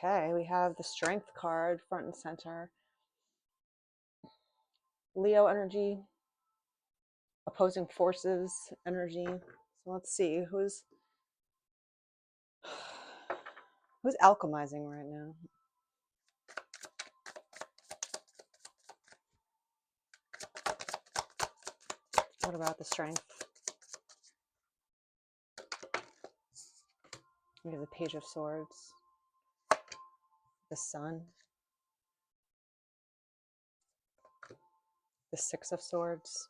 Okay, we have the Strength card front and center. Leo energy, opposing forces energy. So let's see who's alchemizing right now. What about the Strength? We have the Page of Swords, the Sun, the Six of Swords,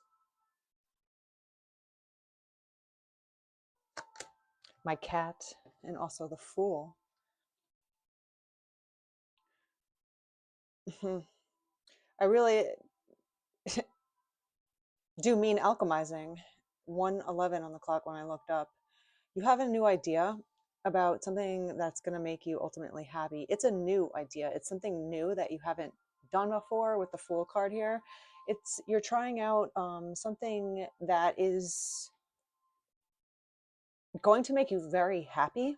my cat, and also the Fool. I really do mean alchemizing. 1:11 on the clock when I looked up. You have a new idea about something that's going to make you ultimately happy. It's a new idea. It's something new that you haven't done before with the Fool card here. You're trying out something that is going to make you very happy.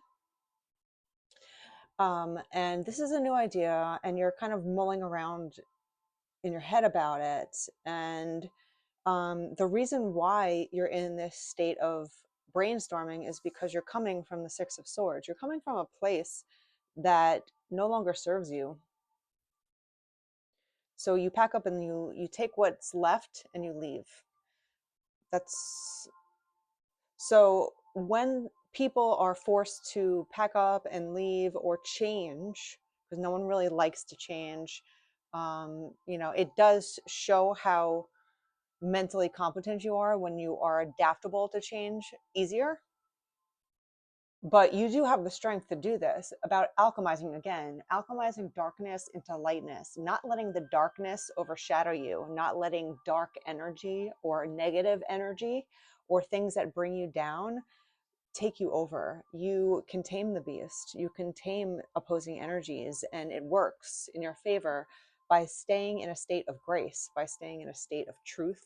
And this is a new idea, and you're kind of mulling around in your head about it. And the reason why you're in this state of brainstorming is because you're coming from the Six of Swords. You're coming from a place that no longer serves you. So you pack up and you take what's left and you leave. That's so when people are forced to pack up and leave or change, because no one really likes to change, it does show how mentally competent you are when you are adaptable to change easier. But you do have the strength to do this. About alchemizing, again, alchemizing darkness into lightness, not letting the darkness overshadow you, not letting dark energy or negative energy or things that bring you down take you over. You can tame the beast, you can tame opposing energies, and it works in your favor by staying in a state of grace, by staying in a state of truth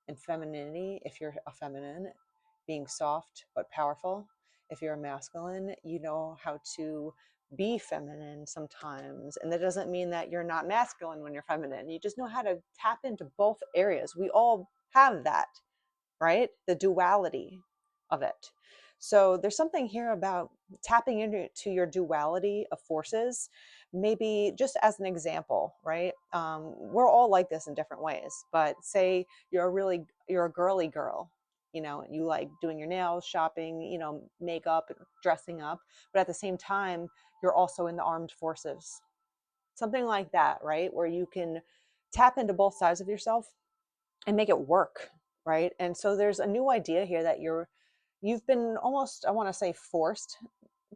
and femininity. If you're a feminine, being soft but powerful. If you're a masculine, you know how to be feminine sometimes. And that doesn't mean that you're not masculine when you're feminine. You just know how to tap into both areas. We all have that, right? The duality of it. So there's something here about tapping into your duality of forces. Maybe just as an example, right? We're all like this in different ways, but say you're a girly girl, you like doing your nails, shopping, makeup, dressing up, but at the same time, you're also in the armed forces. Something like that, right? Where you can tap into both sides of yourself and make it work, right? And so there's a new idea here that you've been almost, I want to say, forced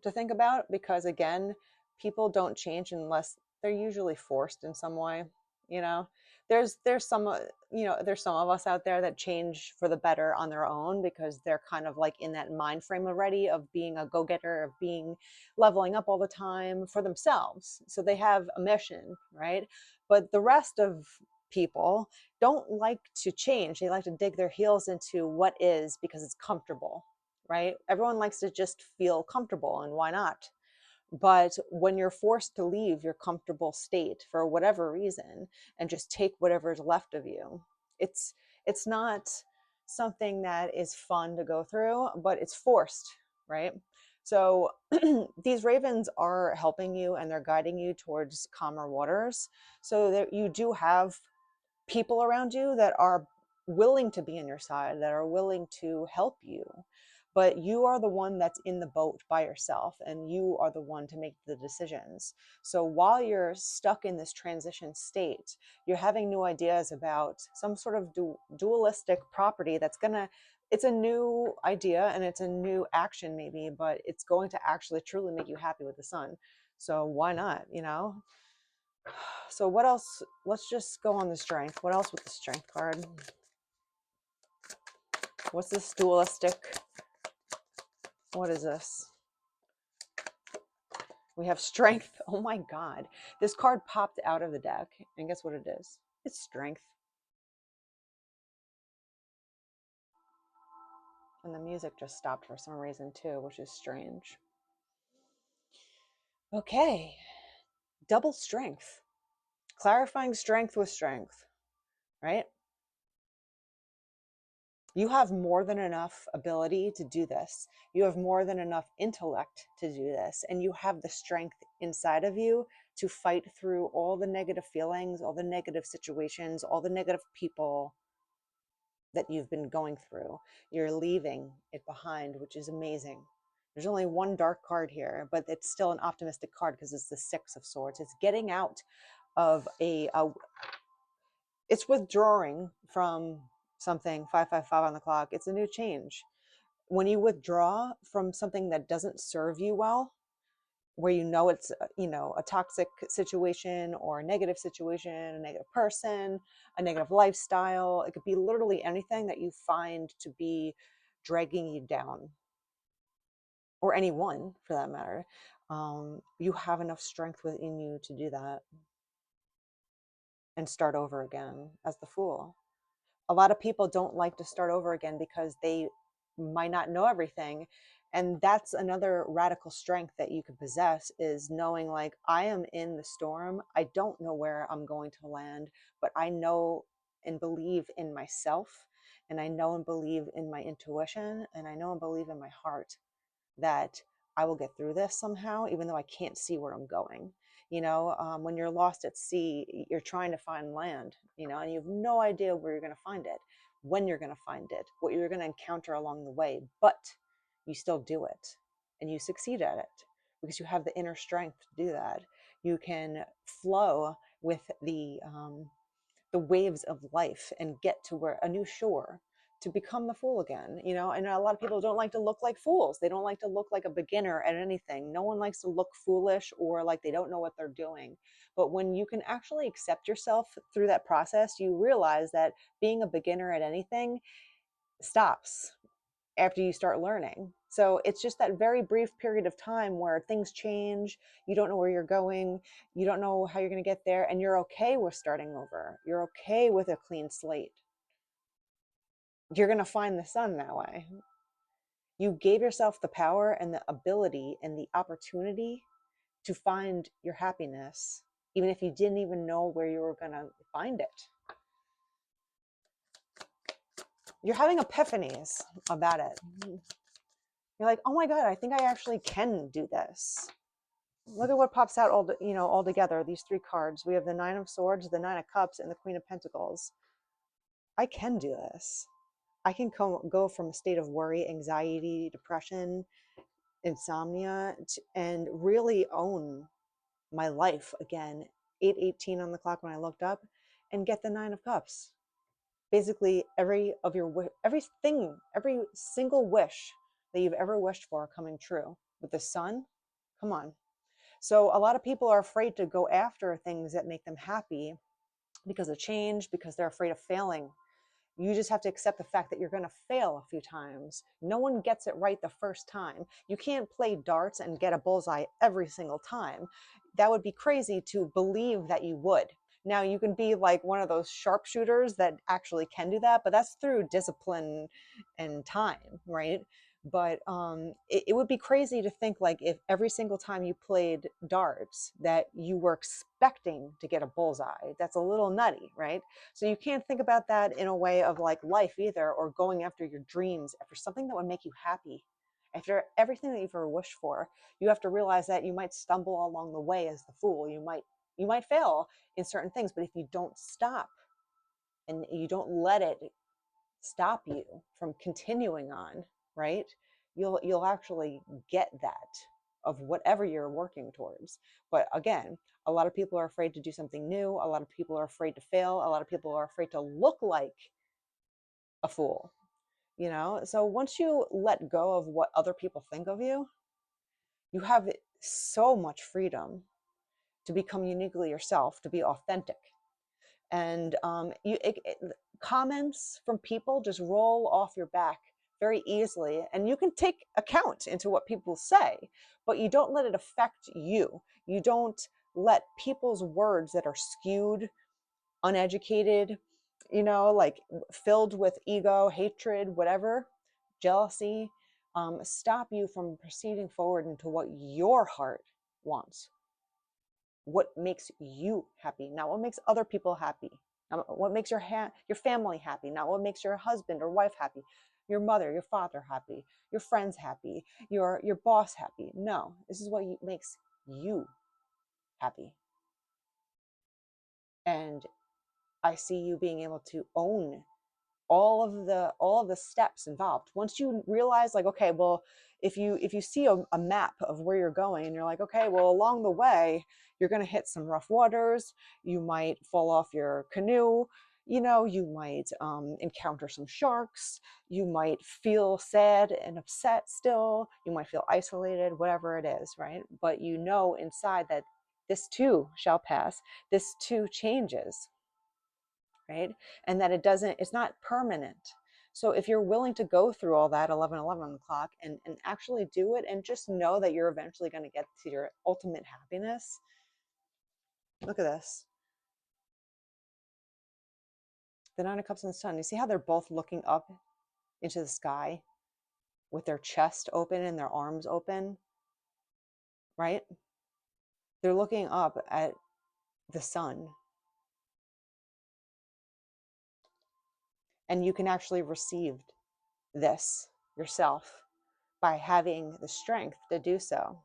to think about, because again, people don't change unless they're usually forced in some way. you know there's some there's some of us out there that change for the better on their own, because they're kind of like in that mind frame already of being a go-getter, of being leveling up all the time for themselves, so they have a mission, right? But the rest of people don't like to change. They like to dig their heels into what is, because it's comfortable, right? Everyone likes to just feel comfortable, and why not? But when you're forced to leave your comfortable state for whatever reason and just take whatever's left of you, it's it's not something that is fun to go through, but it's forced, right? So these ravens are helping you, and they're guiding you towards calmer waters, so that you do have people around you that are willing to be on your side, that are willing to help you. But you are the one that's in the boat by yourself, and you are the one to make the decisions. So while you're stuck in this transition state, you're having new ideas about some sort of dualistic property it's a new idea and it's a new action maybe, but it's going to actually truly make you happy with the sun. So why not? So what else? Let's just go on the strength. What else with the strength card? What's this dualistic? What is this? We have strength. Oh my God. This card popped out of the deck, and guess what it is? It's strength. And the music just stopped for some reason too, which is strange. Okay. double strength, clarifying strength with strength, right? You have more than enough ability to do this. You have more than enough intellect to do this. And you have the strength inside of you to fight through all the negative feelings, all the negative situations, all the negative people that you've been going through. You're leaving it behind, which is amazing. There's only one dark card here, but it's still an optimistic card because it's the Six of Swords. It's getting out of it's withdrawing from something. 555 on the clock. It's a new change. When you withdraw from something that doesn't serve you well, where you know it's a toxic situation or a negative situation, a negative person, a negative lifestyle, it could be literally anything that you find to be dragging you down, or anyone for that matter. You have enough strength within you to do that and start over again as the Fool. A lot of people don't like to start over again because they might not know everything. And that's another radical strength that you can possess, is knowing, like, I am in the storm. I don't know where I'm going to land, but I know and believe in myself. And I know and believe in my intuition. And I know and believe in my heart that I will get through this somehow, even though I can't see where I'm going. When you're lost at sea, you're trying to find land, and you have no idea where you're going to find it, when you're going to find it, what you're going to encounter along the way, but you still do it and you succeed at it because you have the inner strength to do that. You can flow with the waves of life and get to where a new shore, to become the Fool again. And a lot of people don't like to look like fools. They don't like to look like a beginner at anything. No one likes to look foolish or like they don't know what they're doing. But when you can actually accept yourself through that process, you realize that being a beginner at anything stops after you start learning. So it's just that very brief period of time where things change. You don't know where you're going. You don't know how you're going to get there. And you're okay with starting over. You're okay with a clean slate. You're going to find the sun that way. You gave yourself the power and the ability and the opportunity to find your happiness, even if you didn't even know where you were going to find it. You're having epiphanies about it. You're like, oh my God, I think I actually can do this. Look at what pops out all together. These three cards. We have the Nine of Swords, the Nine of Cups, and the Queen of Pentacles. I can do this. I can go from a state of worry, anxiety, depression, insomnia, and really own my life again. 8:18 on the clock when I looked up, and get the Nine of Cups. Basically, every single wish that you've ever wished for coming true. With the Sun, come on. So a lot of people are afraid to go after things that make them happy because of change, because they're afraid of failing. You just have to accept the fact that you're going to fail a few times. No one gets it right the first time. You can't play darts and get a bullseye every single time. That would be crazy to believe that you would. Now, you can be like one of those sharpshooters that actually can do that, but that's through discipline and time, right? But it would be crazy to think, like, if every single time you played darts that you were expecting to get a bullseye. That's a little nutty, right? So you can't think about that in a way of like life either, or going after your dreams, after something that would make you happy, after everything that you've ever wished for. You have to realize that you might stumble along the way as the Fool. You might fail in certain things, but if you don't stop and you don't let it stop you from continuing on, right? You'll actually get that of whatever you're working towards. But again, a lot of people are afraid to do something new. A lot of people are afraid to fail. A lot of people are afraid to look like a fool, So once you let go of what other people think of you, you have so much freedom to become uniquely yourself, to be authentic. And comments from people just roll off your back very easily, and you can take account into what people say, but you don't let it affect you. You don't let people's words that are skewed, uneducated, like filled with ego, hatred, whatever, jealousy, stop you from proceeding forward into what your heart wants. what makes you happy, not what makes other people happy, not what makes your family happy, not what makes your husband or wife happy, your mother, your father happy, your friends happy, your boss happy. No, this is what makes you happy. And I see you being able to own all of the steps involved. Once you realize, like, okay, well, if you see a map of where you're going and you're like, okay, well, along the way you're going to hit some rough waters, you might fall off your canoe, you might encounter some sharks, you might feel sad and upset, still you might feel isolated, whatever it is, right? But inside that this too shall pass, this too changes, right? And that it's not permanent. So if you're willing to go through all that 11 o'clock and actually do it, and just know that you're eventually going to get to your ultimate happiness. Look at this. The Nine of Cups and the Sun. You see how they're both looking up into the sky with their chest open and their arms open, right? They're looking up at the sun. And you can actually receive this yourself by having the strength to do so.